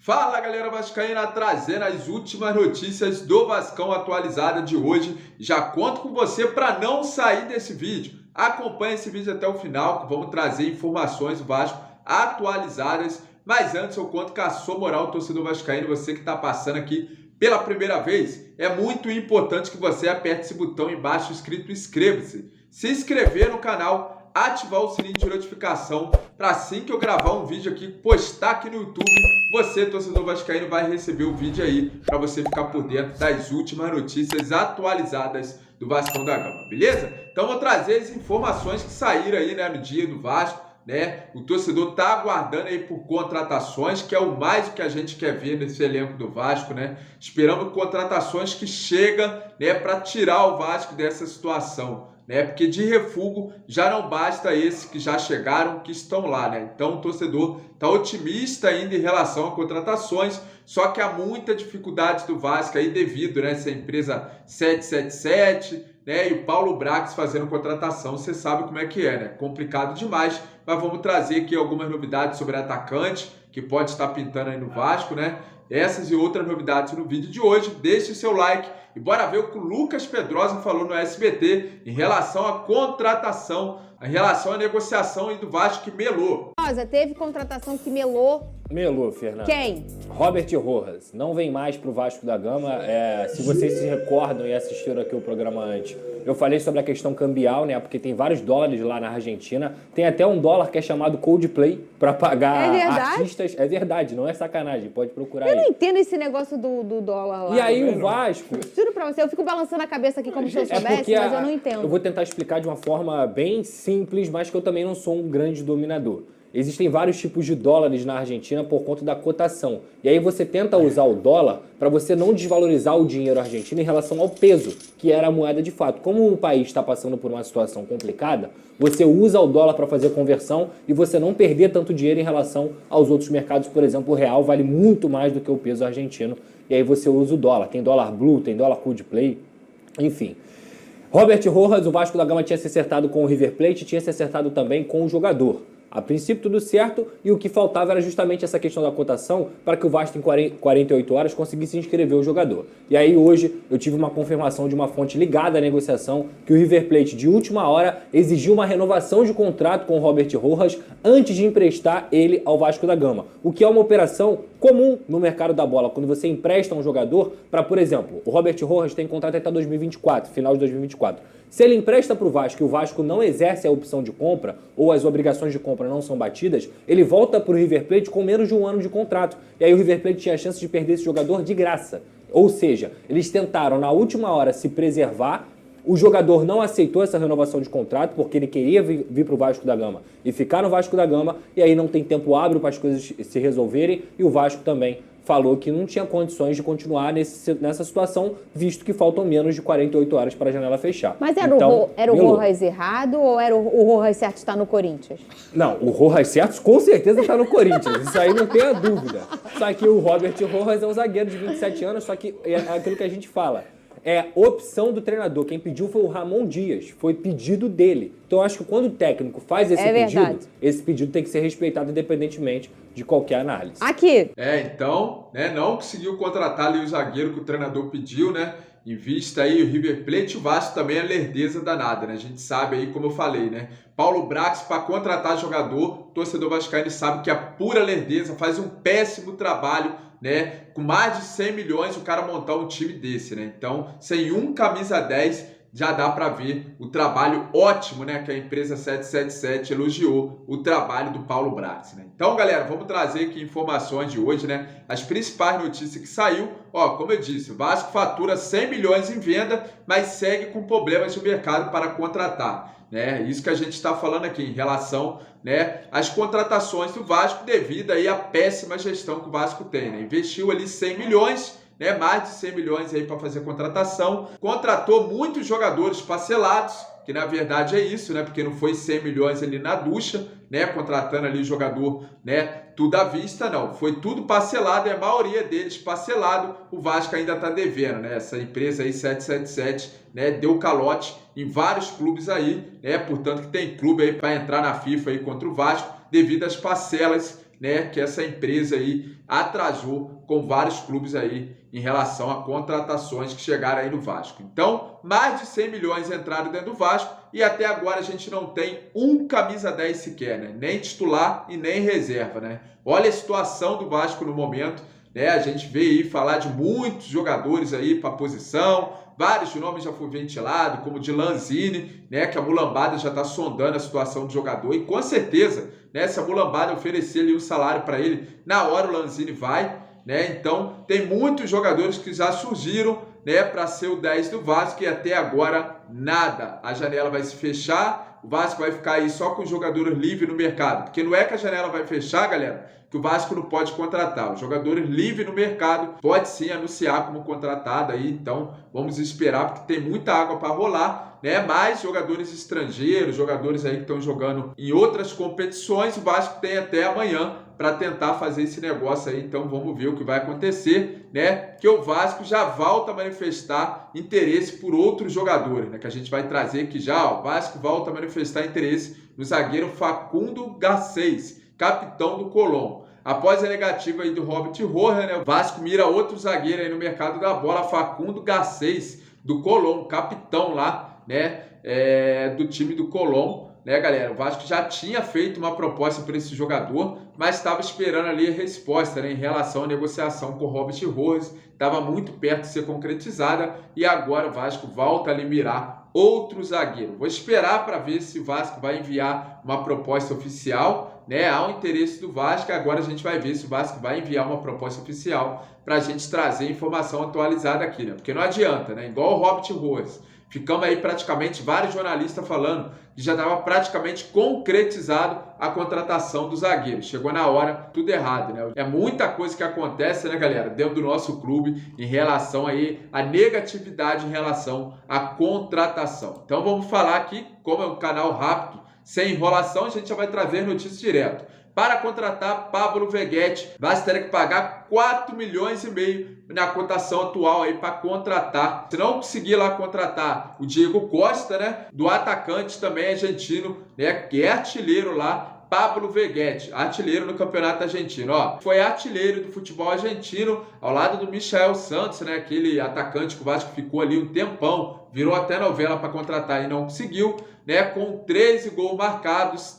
Fala galera vascaína, trazendo as últimas notícias do Vascão atualizada de hoje. Já conto com você para não sair desse vídeo. Acompanhe esse vídeo até o final que vamos trazer informações do Vasco atualizadas. Mas antes eu conto com a sua moral, torcedor vascaíno, você que está passando aqui pela primeira vez. É muito importante que você aperte esse botão embaixo escrito inscreva-se. Se inscrever no canal, ativar o sininho de notificação para assim que eu gravar um vídeo aqui, postar aqui no YouTube, você, torcedor vascaíno, vai receber o vídeo aí para você ficar por dentro das últimas notícias atualizadas do Vascão da Gama, beleza? Então vou trazer as informações que saíram aí, né, no dia do Vasco, né? O torcedor tá aguardando aí por contratações, que é o mais que a gente quer ver nesse elenco do Vasco, né? Esperando contratações que chegam, né, para tirar o Vasco dessa situação, né? Porque de refúgio já não basta esses que já chegaram, que estão lá, né? Então o torcedor está otimista ainda em relação a contratações, só que há muita dificuldade do Vasco aí devido, né, essa empresa 777, né, e o Paulo Brax fazendo contratação, você sabe como é que é, né? Complicado demais, mas vamos trazer aqui algumas novidades sobre atacante que pode estar pintando aí no Vasco, né? Essas e outras novidades no vídeo de hoje. Deixe seu like e bora ver o que o Lucas Pedrosa falou no SBT em relação à contratação, em relação à negociação aí do Vasco que melou. Teve contratação que melou. Melou, Fernando. Quem? Robert Rojas. Não vem mais pro Vasco da Gama. Se vocês se recordam e assistiram aqui o programa antes, eu falei sobre a questão cambial, né? Porque tem vários dólares lá na Argentina. Tem até um dólar que é chamado Coldplay para pagar artistas. É verdade, não é sacanagem. Pode procurar aí. Eu não entendo esse negócio do dólar lá. E aí o Vasco... Juro pra você, eu fico balançando a cabeça aqui como se eu soubesse, mas eu não entendo. Eu vou tentar explicar de uma forma bem simples, mas que eu também não sou um grande dominador. Existem vários tipos de dólares na Argentina por conta da cotação. E aí você tenta usar o dólar para você não desvalorizar o dinheiro argentino em relação ao peso, que era a moeda de fato. Como o país está passando por uma situação complicada, você usa o dólar para fazer conversão e você não perder tanto dinheiro em relação aos outros mercados. Por exemplo, o real vale muito mais do que o peso argentino. E aí você usa o dólar. Tem dólar blue, tem dólar Coldplay, enfim. Robert Rojas, o Vasco da Gama tinha se acertado com o River Plate, tinha se acertado também com o jogador. A princípio tudo certo, e o que faltava era justamente essa questão da cotação para que o Vasco em 48 horas conseguisse inscrever o jogador. E aí hoje eu tive uma confirmação de uma fonte ligada à negociação que o River Plate de última hora exigiu uma renovação de contrato com o Robert Rojas antes de emprestar ele ao Vasco da Gama, o que é uma operação comum no mercado da bola, quando você empresta um jogador para, por exemplo, o Robert Rojas tem contrato até 2024, final de 2024. Se ele empresta para o Vasco e o Vasco não exerce a opção de compra ou as obrigações de compra não são batidas, ele volta para o River Plate com menos de um ano de contrato. E aí o River Plate tinha a chance de perder esse jogador de graça. Ou seja, eles tentaram na última hora se preservar. O jogador não aceitou essa renovação de contrato porque ele queria vir para o Vasco da Gama e ficar no Vasco da Gama, e aí não tem tempo hábil para as coisas se resolverem, e o Vasco também falou que não tinha condições de continuar nessa situação, visto que faltam menos de 48 horas para a janela fechar. Mas era o Rojas errado ou era o Rojas certo está no Corinthians? Não, o Rojas certo com certeza está no Corinthians, isso aí não tem a dúvida. Só que o Robert Rojas é um zagueiro de 27 anos, só que é aquilo que a gente fala. É opção do treinador. Quem pediu foi o Ramon Dias. Foi pedido dele. Então, eu acho que quando o técnico faz esse pedido, esse pedido tem que ser respeitado independentemente de qualquer análise. Aqui. Então, né, não conseguiu contratar ali o zagueiro que o treinador pediu, né? Em vista aí o River Plate, o Vasco também é lerdeza danada, né? A gente sabe aí, como eu falei, né? Paulo Brax, para contratar jogador, torcedor vascaíno sabe que é pura lerdeza, faz um péssimo trabalho, né? Com mais de 100 milhões o cara montar um time desse, né? Então, sem um camisa 10, já dá para ver o trabalho ótimo, né? Que a empresa 777 elogiou o trabalho do Paulo Brax, né? Então, galera, vamos trazer aqui informações de hoje, né? As principais notícias que saiu. Ó, como eu disse, o Vasco fatura 100 milhões em venda, mas segue com problemas de mercado para contratar, né? Isso que a gente está falando aqui em relação, né, às contratações do Vasco devido aí à péssima gestão que o Vasco tem, né? Investiu ali 100 milhões, né, mais de 100 milhões aí para fazer contratação, contratou muitos jogadores parcelados, que na verdade é isso, né, porque não foi 100 milhões ali na ducha, né, contratando ali o jogador, né, tudo à vista, não, foi tudo parcelado, e a maioria deles parcelado, o Vasco ainda está devendo, né, essa empresa aí 777, né, deu calote em vários clubes aí, né, portanto que tem clube aí para entrar na FIFA aí contra o Vasco, devido às parcelas né, que essa empresa aí atrasou com vários clubes aí em relação a contratações que chegaram aí no Vasco. Então, mais de 100 milhões entraram dentro do Vasco e até agora a gente não tem um camisa 10 sequer, né? Nem titular e nem reserva, né? Olha a situação do Vasco no momento, né? A gente vê aí falar de muitos jogadores aí para a posição, vários nomes já foram ventilados, como o de Lanzini, né? Que a mulambada já está sondando a situação do jogador e com certeza, né? Se a mulambada oferecer ali um salário para ele, na hora o Lanzini vai, né? Então, tem muitos jogadores que já surgiram, né, para ser o 10 do Vasco e até agora nada. A janela vai se fechar, o Vasco vai ficar aí só com jogadores livres no mercado. Porque não é que a janela vai fechar, galera, que o Vasco não pode contratar. Os jogadores livres no mercado pode sim anunciar como contratado aí. Então, vamos esperar, porque tem muita água para rolar, né? Mais jogadores estrangeiros, jogadores aí que estão jogando em outras competições, o Vasco tem até amanhã para tentar fazer esse negócio aí. Então vamos ver o que vai acontecer, né? Que o Vasco já volta a manifestar interesse por outros jogadores, né? Que a gente vai trazer aqui já, ó. O Vasco volta a manifestar interesse no zagueiro Facundo Garcês, capitão do Colón. Após a negativa aí do Robert Roja, né? O Vasco mira outro zagueiro aí no mercado da bola, Facundo Garcês, do Colón, capitão lá, né? Do time do Colón, né, galera? O Vasco já tinha feito uma proposta para esse jogador, mas estava esperando ali a resposta, né, em relação à negociação com o Robert Rojas. Estava muito perto de ser concretizada e agora o Vasco volta a lhe mirar outro zagueiro. Vou esperar para ver se o Vasco vai enviar uma proposta oficial, né? Há um interesse do Vasco, agora a gente vai ver se o Vasco vai enviar uma proposta oficial para a gente trazer informação atualizada aqui, né? Porque não adianta, né? Igual o Robert Rojas. Ficamos aí praticamente vários jornalistas falando que já estava praticamente concretizado a contratação do zagueiro. Chegou na hora, tudo errado, né? É muita coisa que acontece, né, galera, dentro do nosso clube em relação aí à negatividade em relação à contratação. Então vamos falar aqui, como é um canal rápido, sem enrolação, a gente já vai trazer notícias direto. Para contratar Pablo Veguete, vai ter que pagar 4,5 milhões na cotação atual aí para contratar. Se não conseguir lá contratar o Diego Costa, né, do atacante também argentino, né, que é artilheiro lá, Pablo Veguete, artilheiro no campeonato argentino, ó. Foi artilheiro do futebol argentino ao lado do Michael Santos, né, aquele atacante que o Vasco ficou ali um tempão, virou até novela para contratar e não conseguiu, né, com 13 gols marcados,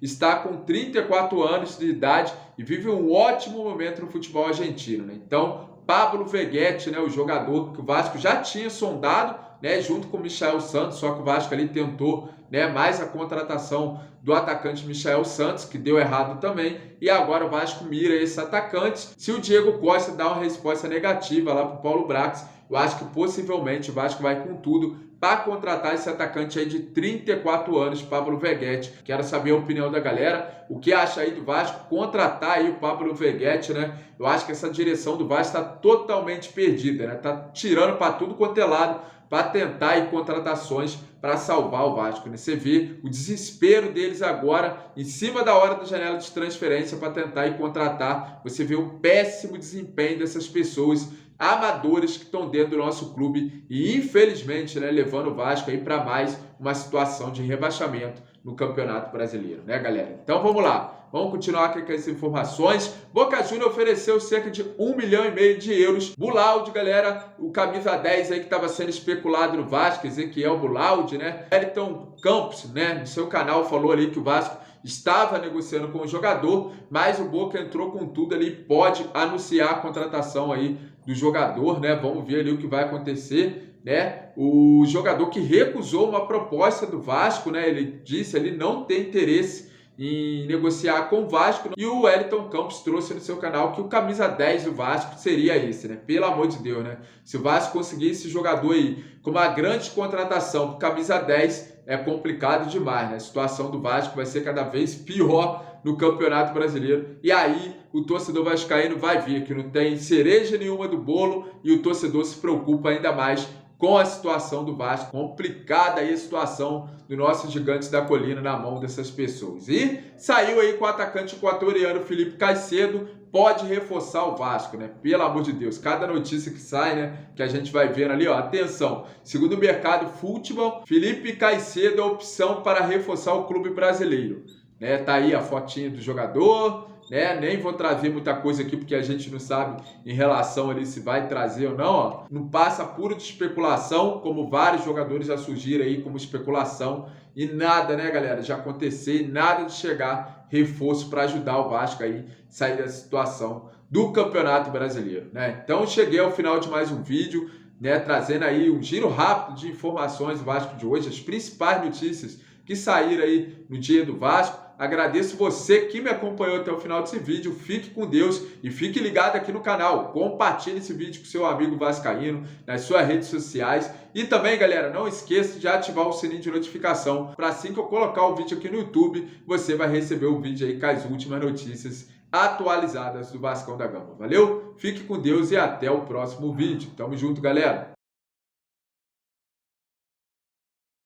está com 34 anos de idade e vive um ótimo momento no futebol argentino, né? Então, Pablo Veguete, né, o jogador que o Vasco já tinha sondado, né, junto com o Michael Santos, só que o Vasco ali tentou, né, mais a contratação do atacante Michael Santos, que deu errado também, e agora o Vasco mira esse atacante. Se o Diego Costa dá uma resposta negativa lá para o Paulo Brax, eu acho que possivelmente o Vasco vai com tudo para contratar esse atacante aí de 34 anos, Pablo Veguete. Quero saber a opinião da galera. O que acha aí do Vasco contratar aí o Pablo Veguete, né? Eu acho que essa direção do Vasco está totalmente perdida, né? Tá tirando para tudo quanto é lado para tentar aí contratações para salvar o Vasco, né? Você vê o desespero deles agora, em cima da hora da janela de transferência para tentar ir contratar. Você vê o péssimo desempenho dessas pessoas amadores que estão dentro do nosso clube e infelizmente, né, levando o Vasco aí para mais uma situação de rebaixamento no Campeonato Brasileiro, né, galera? Então vamos lá, vamos continuar aqui com as informações. Boca Juniors ofereceu cerca de 1,5 milhão de euros. Bulaud, galera, o camisa 10 aí que estava sendo especulado no Vasco, Ezequiel Bulaud, né? Wellington Campos, né, no seu canal falou ali que o Vasco estava negociando com o jogador, mas o Boca entrou com tudo ali, pode anunciar a contratação aí do jogador, né? Vamos ver ali o que vai acontecer, né? O jogador que recusou uma proposta do Vasco, né? Ele disse ali não tem interesse em negociar com o Vasco. E o Wellington Campos trouxe no seu canal que o camisa 10 do Vasco seria esse, né? Pelo amor de Deus, né? Se o Vasco conseguir esse jogador aí com uma grande contratação por camisa 10, é complicado demais, né? A situação do Vasco vai ser cada vez pior no Campeonato Brasileiro. E aí o torcedor vascaíno vai ver que não tem cereja nenhuma do bolo e o torcedor se preocupa ainda mais com a situação do Vasco. Complicada aí a situação do nosso Gigantes da Colina na mão dessas pessoas. E saiu aí com o atacante equatoriano Felipe Caicedo, pode reforçar o Vasco, né? Pelo amor de Deus, cada notícia que sai, né, que a gente vai vendo ali, ó, atenção, segundo o mercado futebol, Felipe Caicedo é a opção para reforçar o clube brasileiro. né? Tá aí a fotinha do jogador, né? Nem vou trazer muita coisa aqui porque a gente não sabe em relação ali se vai trazer ou não, ó. Não passa puro de especulação, como vários jogadores já surgiram aí como especulação e nada, né, galera, de acontecer, nada de chegar reforço para ajudar o Vasco aí sair da situação do Campeonato Brasileiro, né? Então cheguei ao final de mais um vídeo, né, trazendo aí um giro rápido de informações do Vasco de hoje, as principais notícias que saíram aí no dia do Vasco. Agradeço você que me acompanhou até o final desse vídeo. Fique com Deus e fique ligado aqui no canal. Compartilhe esse vídeo com seu amigo vascaíno nas suas redes sociais. E também, galera, não esqueça de ativar o sininho de notificação para assim que eu colocar o vídeo aqui no YouTube, você vai receber o vídeo aí com as últimas notícias atualizadas do Vascão da Gama. Valeu? Fique com Deus e até o próximo vídeo. Tamo junto, galera!